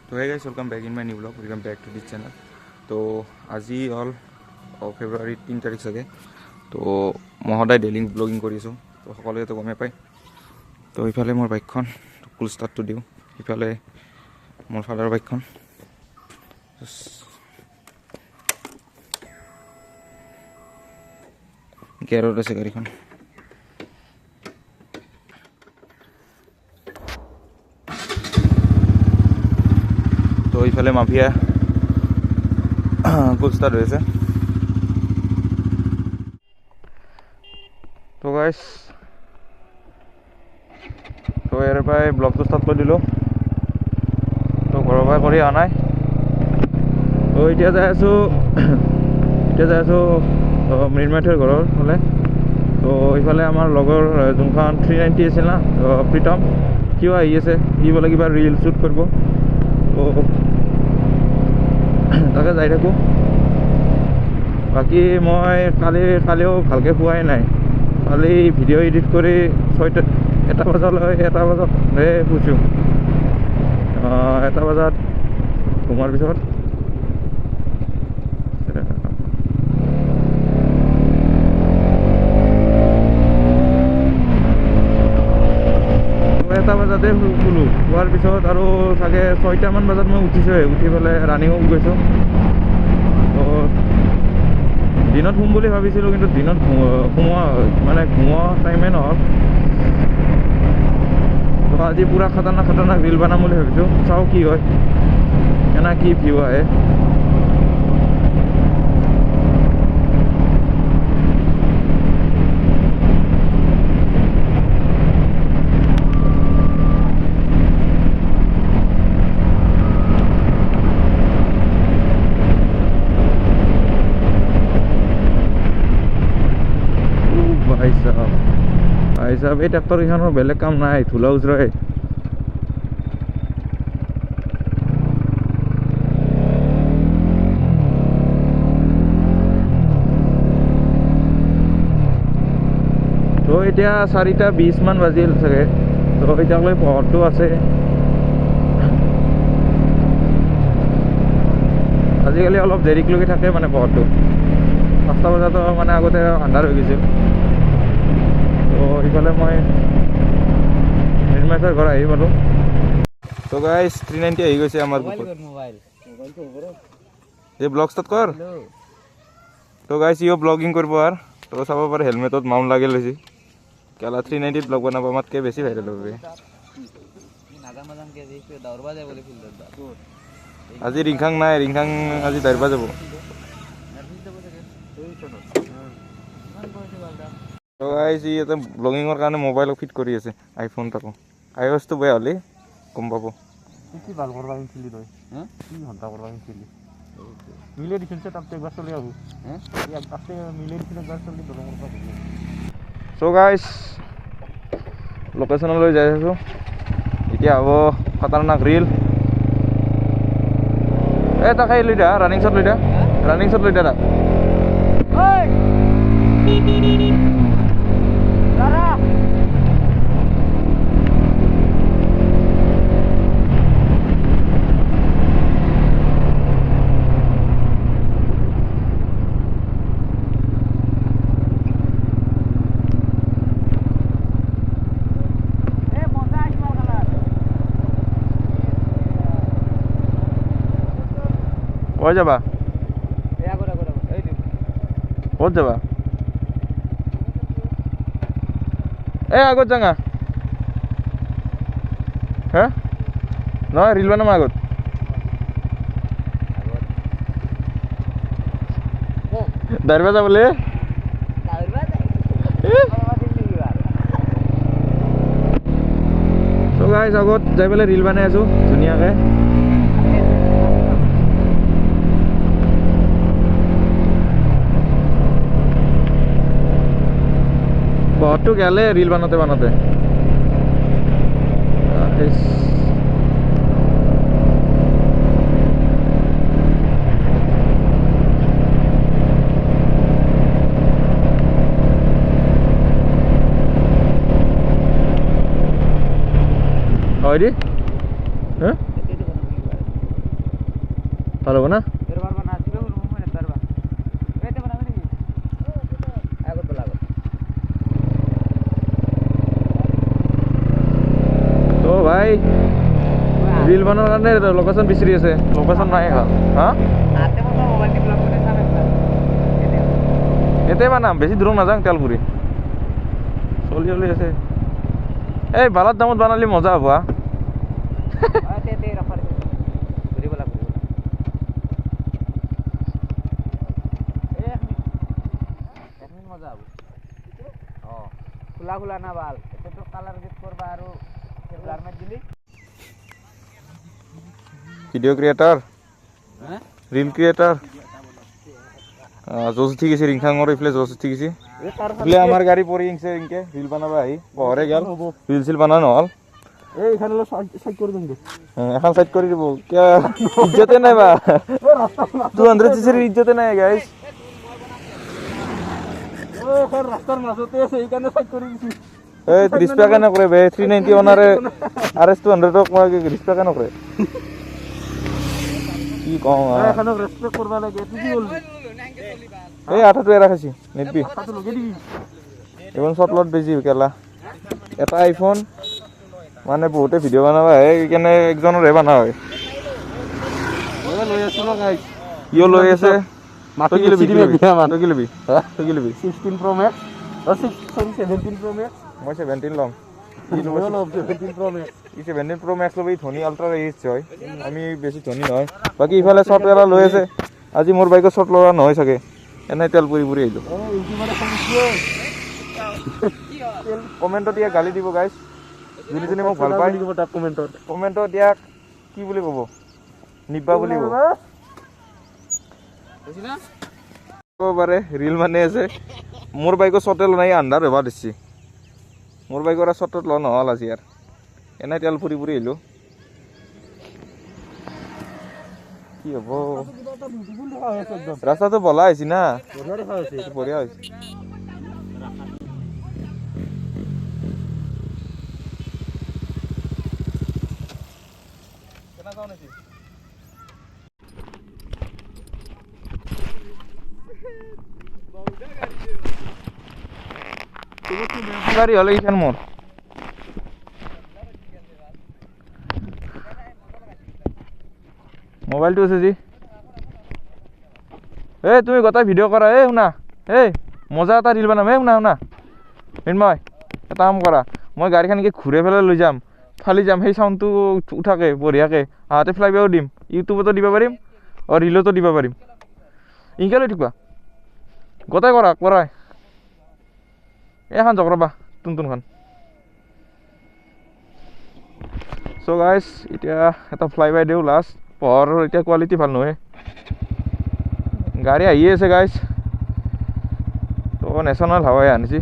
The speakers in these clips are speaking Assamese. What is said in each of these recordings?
তো hey guys welcome back in my new blog welcome back to this channel. তো আজি হ'ল ফেব্ৰুৱাৰী 3 তাৰিখ চাগে। তো মই সদায় ডেইলি ব্লগিং কৰি আছোঁ, তো সকলোৱেতো গমেই পায়। তো ইফালে মোৰ বাইকখন ফুল ষ্টাৰ্টটো দিওঁ, ইফালে মোৰ ফাদাৰৰ বাইকখন। গিয়াৰত আছে গাড়ীখন। তো ইফালে মাফিয়া ফুল ষ্টাৰ্ট হৈ আছে। তো গাইজ তো ইয়াৰ পৰাই ব্লগটো ষ্টাৰ্ট কৰি দিলোঁ। তো ঘৰৰ পৰাই কৰি অহা নাই। তো এতিয়া যাই আছোঁ মৃন্ময়ৰ ঘৰৰ ফালে। তো ইফালে আমাৰ লগৰ যোনখন 390 আছিল না প্ৰীতম, সিও আহি আছে। সি বোলে কিবা ৰিল শ্বুট কৰিব, তো তাকে যাই থাকোঁ। বাকী মই কালিও ভালকৈ শুৱাই নাই। কালি ভিডিঅ' এডিট কৰি এটা বজাতহে শুইছোঁ। 1 বজাত ঘুমাৰ পিছত 1 বজাতে শুলোঁ। শোৱাৰ পিছত আৰু চাগে 6টামান বজাত মই উঠিছোঁহে। উঠি পেলাই ৰানিঙত গৈছোঁ। তো দিনত শুম বুলি ভাবিছিলোঁ, কিন্তু দিনত ঘুমোৱা টাইমে নহ'ল। তো আজি পূৰা খাতাৰনাক ৰিল বনাম বুলি ভাবিছোঁ। চাওঁ কি হয়, কি ভিউ আহে। ভাই চাহাব এই ট্ৰেক্টৰকেইখনৰ বেলেগ কাম নাই, ধূলা উজৰাই। তো এতিয়া 4:20 মান বাজিল চাগে। তো এতিয়ালৈ পোহৰটো আছে। আজিকালি অলপ দেৰিকলৈকে থাকে পোহৰটো। 5টা বজাতো আগতে আন্ধাৰ হৈ গৈছিল। তো ইফালে মই নিৰ্মাচৰ ঘৰ আহি পালোঁ। তো গাইজ 390 আহি গৈছে আমাৰ গ্ৰুপত। এই ব্লগ ষ্টাৰ্ট কৰ। তো গাইজ ইও ব্লগিং কৰিব আৰু তো চাব পাৰে হেলমেটত মাউণ্ট লাগি লৈছে। কেলা 390 ব্লগ বনাব আমাতকৈ বেছি ভাইৰেল হ'ব। আজি ৰিংখাং নাই, ৰিংখাং আজি দাইৰবা যাব। তো গাইজ ই এটা ব্লগিঙৰ কাৰণে মোবাইল ফিট কৰি আছে, আইফোন তাকো। iOS-টো বেয়া হ'লে গম পাব। কি ভাল কৰিব শিকিলি তই? কি ঘণ্টা কৰিব শিকিলি? মিলে দিছিল তাতে একবাৰ চলি আহোঁ। তাতে মিলে দিছিল একবাৰ চলি দলঙৰ পৰা ঘূৰি। চ' গাইজ লোকেশ্যনলৈ যাই আছোঁ। এতিয়া হ'ব খাতাৰনাক ৰিল। তাক লৈ দা ৰানিং শ্বট লৈ দা তাক। ক'ত যাবা? ক'ত যাবা? আগত যাঙা। হা নহয়, ৰিল বনাম আগত। দাইৰবা যাবলৈ তো গাইজ আগত যাই পেলাই ৰিল বনাই আছোঁ ধুনীয়াকৈ। বহুতটো গেলে ৰিল বানাতে হয় দি। ভালো হবে না তো ভাই ৰিল বানানোৰ কাৰণে লোকেশন বিচাৰি আছে লোকেশন নাই হা এতে বানাম বেছি দূৰ নাযাওঁ তেলপুৰি চলি আছে এই বালাৰ দামত বানালে মজা হ'ব খোলা না ভাল এটা তো কালার গেট করবা আর গার্মেন্ট দিলি ভিডিও ক্রিয়েটর রিল ক্রিয়েটর জোস ঠিক আছে ৰিংখাঙৰ ইফালে জোস ঠিক আছে ইফালে আমাৰ গাড়ী পৰি ইংছে ইনকে ৰিল বানাবা আহি পহৰে গেল ৰিল চিল বানা নহল এই এখানে সাইড কৰে দেন এখন সাইড কৰি দিব কিয়া ইজ্জতে নাই বা 200 সিসির ইজ্জতে নাই গাইস ও এখন রাস্তার মাঝতে আছে এইখানে সাইড করে দিছি এই 30 টাকা না করে বে 390 ওনারে আরএস 200 টাকা করে 30 টাকা না করে কি কম এখানে রেসপেক্ট করবা লাগে তুই কি বলবি এই 8 টাকা রাখছি নেটবি কত লগে দিবি এখন শটলট বেজি কেলা এটা আইফোন মানে বহুতে ভিডিও বানাবা এইখানে একজনৰে বানা হয় ওই লই আছো না গাইস ইও লৈ আছে মাটি কি লবি মাটি কি লবি 16 Pro Max or 17 Pro Max মই 17 লম ইনো লব 17 Pro Max ই 17 Pro Max লবি ধনী আল্ট্ৰা ৰেঞ্জ হয় আমি বেছি ধনী নহয় বাকি ইফালে শট এৰা লৈ আছে আজি মোৰ বাইকত শট লোৱা নহয় চাগে এনে তেল পুৰি আহিলো ও ইউটিউবারে কমিছে কমেন্টত দিয়া গালি দিব গাইস যোনে মোক ভাল পায় দিব টাপ কমেন্টত দিয়া কি বুলি ক'ব নিবা বুলি ক'ব বুঝিনা বারে রিল মানে আছে মোর বাইকত শটল নাই আন্ধার ব্যবহার দিচ্ছি মোর বাইকৰ শটত ল নহল আজি আর এনে তেল ফুরি আহিলো কি হব রাস্তাটো বলা হয়েছি না বঢ়িয়া হয়েছে গাড়ি হলে কিখান মোর মোবাইলটো আছে জি তুমি গোটাই ভিডিঅ' কৰা শুনা মজা এটা ৰিল বনাম শুনা মই এটা কাম কৰা মই গাড়ীখন কি ঘূৰাই পেলাই লৈ যাম ফালি যাম সেই চাউণ্ডটো উঠাকে বঢ়িয়াকে আহোঁতে ফ্লাইবেও দিম ইউটিউবতো দিব পাৰিম আৰু ৰিলতো দিব পাৰিম ইনকে লৈ থাকিবা গোটাই কৰাই এখন যাওক ৰ'বা টুনটুনখন চ' গাইজ এতিয়া এটা ফ্লাই বাই দিওঁ লাষ্ট পোহৰৰ এতিয়া কোৱালিটি ভাল নহয় গাড়ী আহিয়ে আছে গাইজ তো নেশ্যনেল হাৱাই আনিছে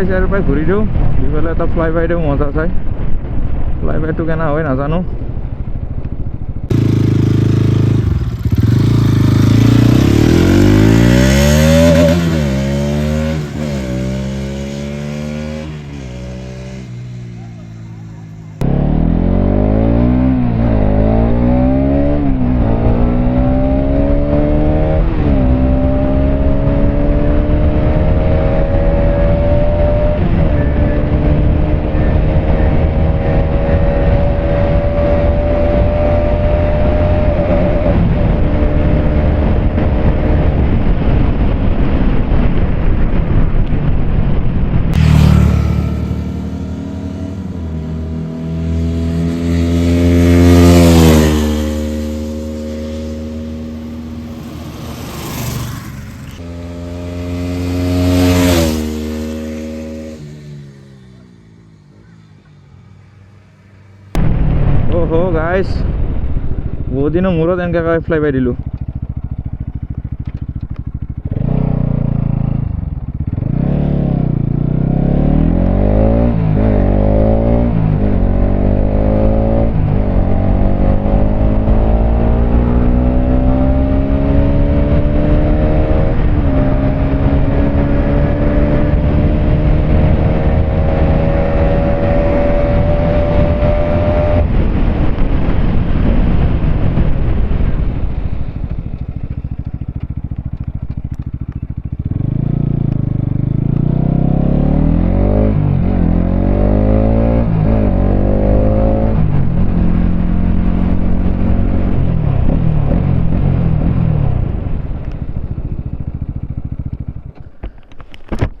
ইয়াৰ পৰা ঘূৰি দিওঁ দি পেলাই এটা ফ্লাই বাই দিওঁ মজা চাই ফ্লাই বাইটো কেনে হয় নাজানো ओहो गाइस बहुत दिनों मूरत एनका फ्लाई बाई दिलु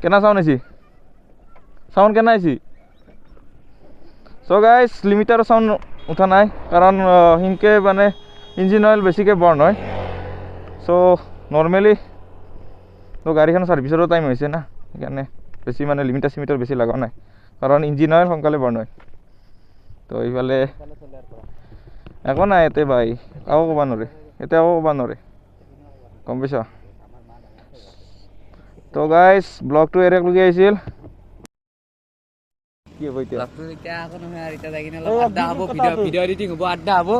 কেনা সাউন্ড আইছি সাউন্ড কেনা আইছি সো গাইজ লিমিটাৰ সাউন্ড উঠা নাই কাৰণ সিনকে মানে ইঞ্জিন অইল বেছিকৈ বৰ্ণ হয় চ' নৰ্মেলি তো গাড়ীখন ছাৰ্ভিচৰো টাইম হৈছে না সেইকাৰণে বেছি মানে লিমিটাৰ চিমিটাৰ বেছি লগা নাই কাৰণ ইঞ্জিন অইল সোনকালে বৰ্ণ হয় তো এইফালে একো নাই ইয়াতে ভাই আকৌ ক'ব নোৱাৰে এতিয়া আকৌ ক'ব নোৱাৰে গম পাইছ তো গাইজ ব্লগটো এৰেকলৈকে আহিছিল কি হ'ব এতিয়া এতিয়া আকৌ নহয় আৰু এতিয়া যাই কিনে অলপ আড্ডা হ'ব ভিডিঅ' এডিটিং হ'ব আড্ডা হ'ব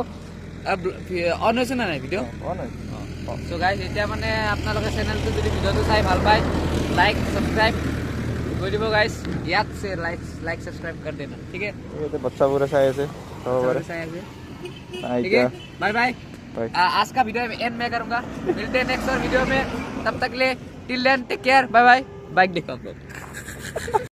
অন হৈছে না নাই ভিডিঅ' চ' গাইজ এতিয়া মানে আপোনালোকে চেনেলটো যদি ভিডিঅ'টো চাই ভাল পায় লাইক ছাবস্ক্ৰাইব কৰি দিব গাইজ ইয়াক লাইক ছাবস্ক্ৰাইব কৰি দেনা ঠিক আছে ইয়াতে বাচ্চাবোৰে চাই আছে চাব পাৰে चाय से নাই ठीक है এতিয়া बाय बाय Bye. आज का वीडियो एंड मैं करूंगा मिलते हैं नेक्स्ट और वीडियो में तब तक ले till then take care bye bye bike देखो आप लोग